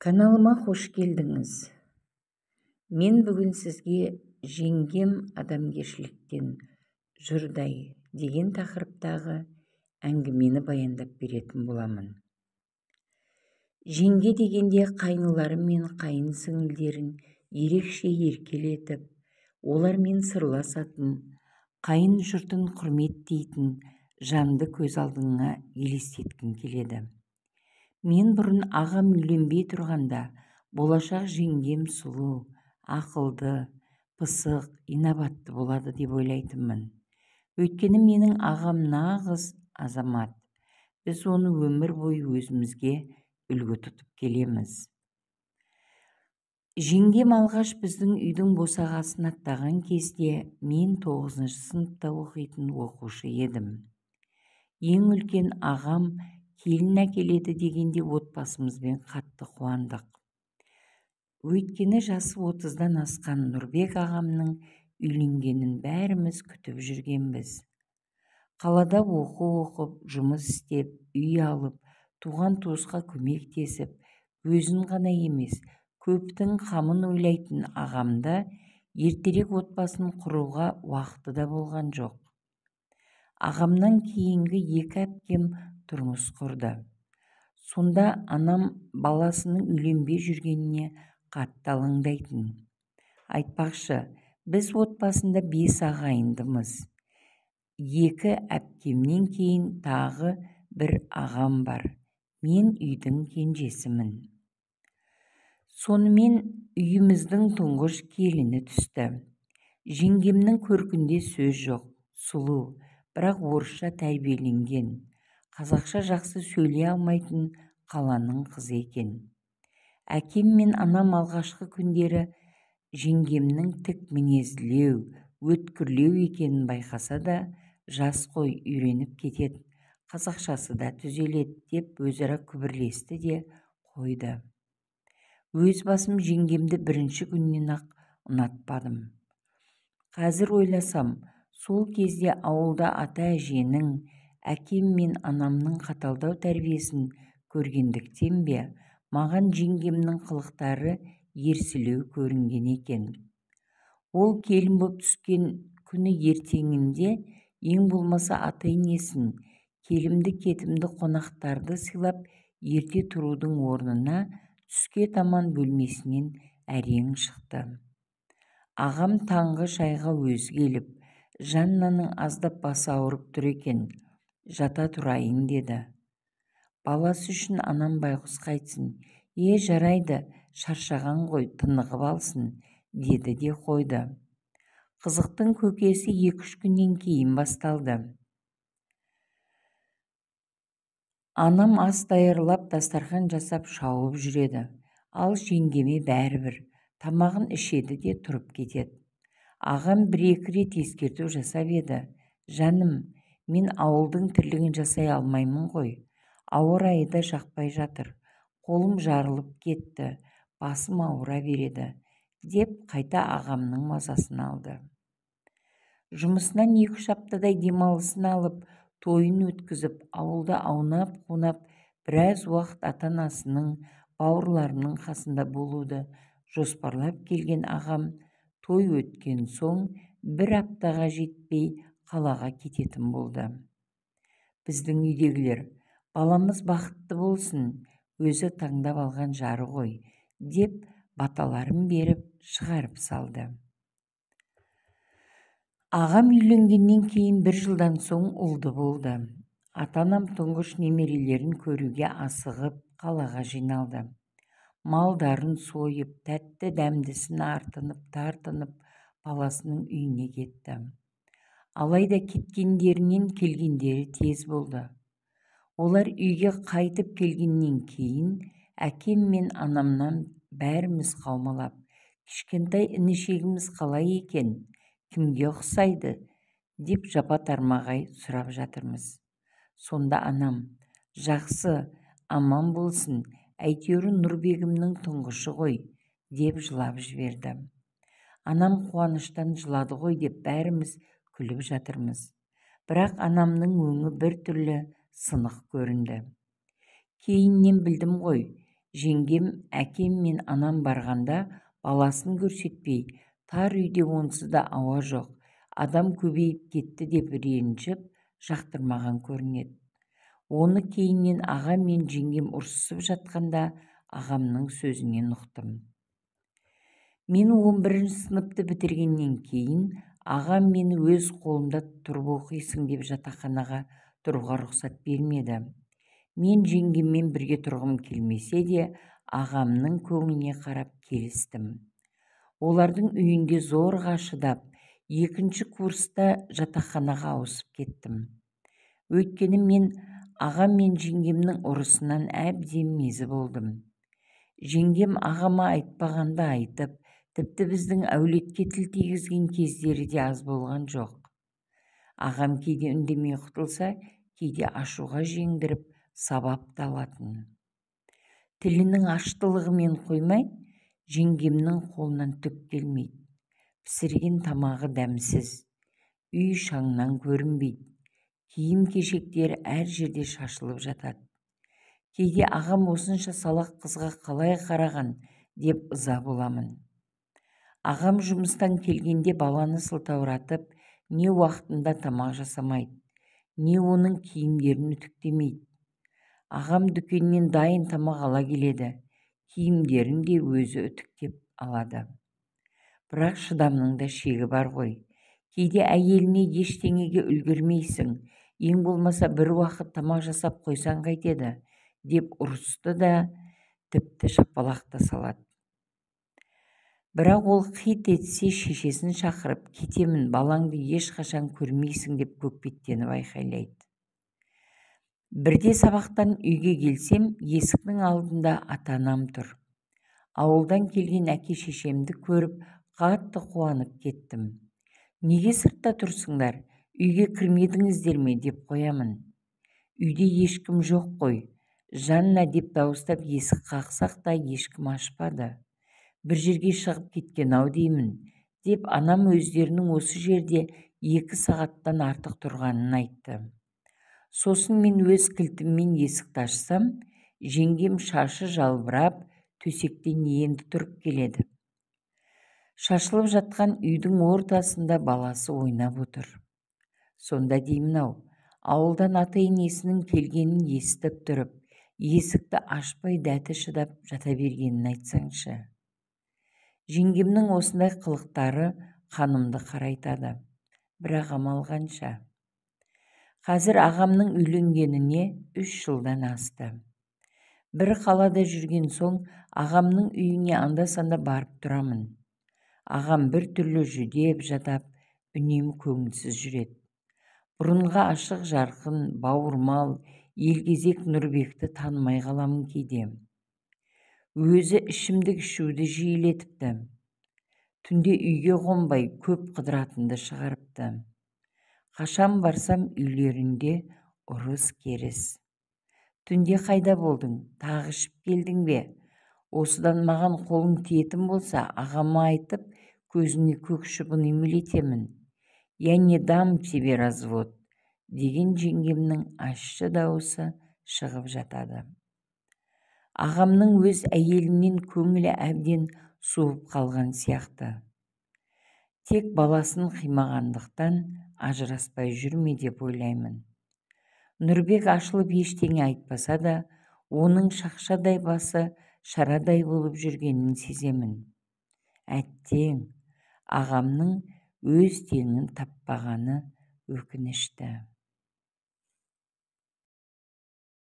Каналыма хош келдіңіз. Мен бүгін сізге жеңгем адамгершіліктен жұрдай деген тақырыптағы әңгімені баяндап беретін боламын. Жеңге дегенде қайнылары мен қайын сіңілдерін ерекше еркелетіп, олармен сырласатын, қайын жұртын құрметтейтін жанды көз алдыңа елестеткім келеді. Мен бұрын ағам үйленбей тұрғанда болашақ жеңгем сұлу, ақылды, пысық, инабатты болады деп ойлайтынмын. Өйткені менің ағам нағыз азамат. Біз оны өмір бойы өзімізге үлгі тұтып келеміз. Жеңгем алғаш біздің үйдің босағасын аттаған кезде мен 9-шы сыныпта оқитын оқушы едім. Ең үлкен ағам келін әкеледі дегенде отбасымызбен қатты қуандық. Өйткені жасы 30-дан асқан Нұрбек ағамның үйленгенін бәріміз күтіп жүргенбіз. Қалада оқу оқып, жұмыс істеп, үй алып, туған туысқа көмектесіп, өзін ғана емес, көптің қамын ойлайтын ағамда ертерек отбасын құруға уақыты да болған жоқ. Ағамнан кейінгі екі әпкем тұрмыс құрды. Сонда анам баласының үйленбей жүргеніне қатты алаңдайтын. Айтпақшы, біз отбасында 5 ағайындымыз. 2 әпкемнен кейін тағы бір ағам бар. Мен үйдің кенжесімін. Сонымен үйіміздің тұңғыш келіні түсті. Жеңгемнің көркінде сөз жоқ, сұлу, бірақ орысша тәрбиеленген, қазақша жақсы сөйлей алмайтын қаланың қызы екен. Әкем мен анам алғашқы күндері жеңгемнің тік мінезділеу, өткірлеу екенін байқаса да, жас қой, үйреніп кетеді, қазақшасы да түзеледі деп өзара күбірлесті де қойды. Өз басым жеңгемді бірінші күннен-ақ ұнатпадым. Қазір ойласам, сол кезде ауылда ата-әженің, әкем мен анамның қаталдау тәрбиесін көргендіктен бе, маған жеңгемнің қылықтары ерсілеу көрінген екен. Ол келін боп түскен күні ертеңінде ең болмаса ата-енесін, келімді-кетімді қонақтарды сыйлап ерте тұрудың орнына түске таман бөлмесінен әрең шықты. Ағам таңғы шайға өзі келіп, Жаннаның аздап басы ауырып тұр екен, жата тұрайын деді. Баласы үшін анам байғұс қайтсын, жарайды, шаршаған ғой, тынығып алсын, деді де қойды. Қызықтың көкесі 2-3 күннен кейін басталды. Анам ас даярлап, дастархан жасап шауып жүреді. Ал жеңгеме бәрібір, тамағын ішеді де тұрып кетеді. Ағам 1-2 рет ескерту жасап еді. Жаным, мен ауылдың тірлігін жасай алмаймын ғой. Ауа райы да жақпай жатыр. Қолым жарылып кетті, басым ауыра береді, деп қайта ағамның мазасын алды. Жұмысынан 2-3 аптадай демалысын алып, тойын өткізіп, ауылда аунап-қунап, біраз уақыт ата-анасының, бауырларының қасында болуды жоспарлап келген ағам, той өткен соң 1 аптаға жетпей қалаға кететін болды. Біздің үйдегілер, баламыз бақытты болсын, өзі таңдап алған жары ғой, деп баталарын беріп шығарып салды. Ағам үйленгеннен кейін 1 жылдан соң ұлды болды. Ата-анам тұңғыш немерелерін көруге асығып қалаға жиналды. Малдарын сойып, тәтті дәмдісін тартынып, баласының үйіне кетті. Алайда кеткендерінен келгендері тез болды. Олар үйге қайтып келгеннен кейін әкем мен анамнан бәріміз қаумалап, кішкентай інішегіміз қалай екен, кімге ұқсайды, деп жапа-тармағай сұрап жатырмыз. Сонда анам, жақсы, аман болсын, әйтеуір Нұрбегімнің тұңғышы ғой, деп жылап жіберді. Анам қуаныштан жылады ғой деп бәріміз күліп жатырмыз. Бірақ анамның өңі бір түрлі сынық көрінді. Кейіннен білдім ғой, Жеңгем, әкем мен анам барғанда баласын көрсетпей, тар үйде онсыз да ауа жоқ, адам көбейіп кетті деп ренжіп жақтырмаған көрінеді. Оны кейіннен ағам мен жеңгем ұрсысып жатқанда ағамның сөзінен ұқтым. Мен 11 сыныпты бітіргеннен кейін ағам мені өз қолымда тұрып оқисың деп жатақханаға тұруға рұқсат бермеді. Мен жеңгеммен бірге тұрғым келмесе де ағамның көңіліне қарап келістім. Олардың үйінде зорға шыдап, 2 курста жатақханаға ауысып кеттім. Өйткені мен ағам мен жеңгемнің ұрысынан әбден мезі болдым. Жеңгем ағама айтпағанды айтып, тіпті біздің әулетке тіл тигізген кездері де аз болған жоқ. Ағам кейде үндемей құтылса, кейде ашуға жеңдіріп, сабап та алатын. Тілінің аштылығымен қоймай, жеңгемнің қолынан түк келмейді. Пісірген тамағы дәмсіз, үй шаңнан көрінбейді. Киім-кешектері әр жерде шашылып жатады. Кейде ағам осынша салақ қызға қалай қараған деп ыза боламын. Ағам жұмыстан келгенде баланы сылтауратып, не уақытында тамақ жасамайды, не оның киімдерін үтіктемейді. Ағам дүкеннен дайын тамақ ала келеді, киімдерін де өзі үтіктеп алады. Бірақ шыдамның да шегі бар ғой. Кейде әйеліне ештеңеге үлгермейсің, ең болмаса бір уақыт тамақ жасап қойсан қайтеді, деп ұрысты да тіпті шапалақ та салады. Бірақ ол қит етсе шешесін шақырып, кетемін, балаңды ешқашан көрмейсің деп көкпеттеніп айқайлайды. Бірде сабақтан үйге келсем, есіктің алдында ата-анам тұр. Ауылдан келген әке-шешемді көріп, қатты қуанып кеттім. Неге сыртта тұрсыңдар, үйге кірмедіңіздер ме деп қоямын. Үйде ешкім жоқ қой, Жанна деп дауыстап есік қақсақ та ешкім ашпады. Бір жерге шығып кеткен-ау деймін, деп анам өздерінің осы жерде 2 сағаттан артық тұрғанын айтты. Сосын мен өз кілтіммен есікті ашсам, жеңгем шашы жалбырап, төсектен енді тұрып келеді. Шашылып жатқан үйдің ортасында баласы ойнап отыр. Сонда деймін-ау, ауылдан ата-енесінің келгенін естіп тұрып, есікті ашпай дәті шыдап жата бергенін айтсаңшы. Жеңгемнің осындай қылықтары қанымды қарайтады, бірақ амал қанша. Қазір ағамның үйленгеніне 3 жылдан асты. Бір қалада жүрген соң ағамның үйіне анда-санда барып тұрамын. Ағам бір түрлі жүдеп жатап, үнемі көңілсіз жүреді. Бұрынға ашық жарқын, бауырмал, елгезек Нұрбекті танымай қаламын кейде. Өзі ішімдік ішуді жиілетіпті. Түнде үйге қонбай көп қыдыратынды шығарыпты. Қашан барсам үйлерінде ұрыс керіс. Түнде қайда болдың, тағы ішіп келдің бе? Осыдан маған қолың тиетін болса, ағама айтып, көзіне көк шыбын үймелетемін. Я не дам тебе развод, деген жеңгемнің ащы дауысы шығып жатады. Ағамның өз әйелінен көңілі әбден суып қалған сияқты. Тек баласын қимағандықтан ажыраспай жүрме деп ойлаймын. Нұрбек ашылып ештеңе айтпаса да, оның шақшадай басы шарадай болып жүргенін сеземін. Әттең, ағамның өз теңін таппағаны өкінішті.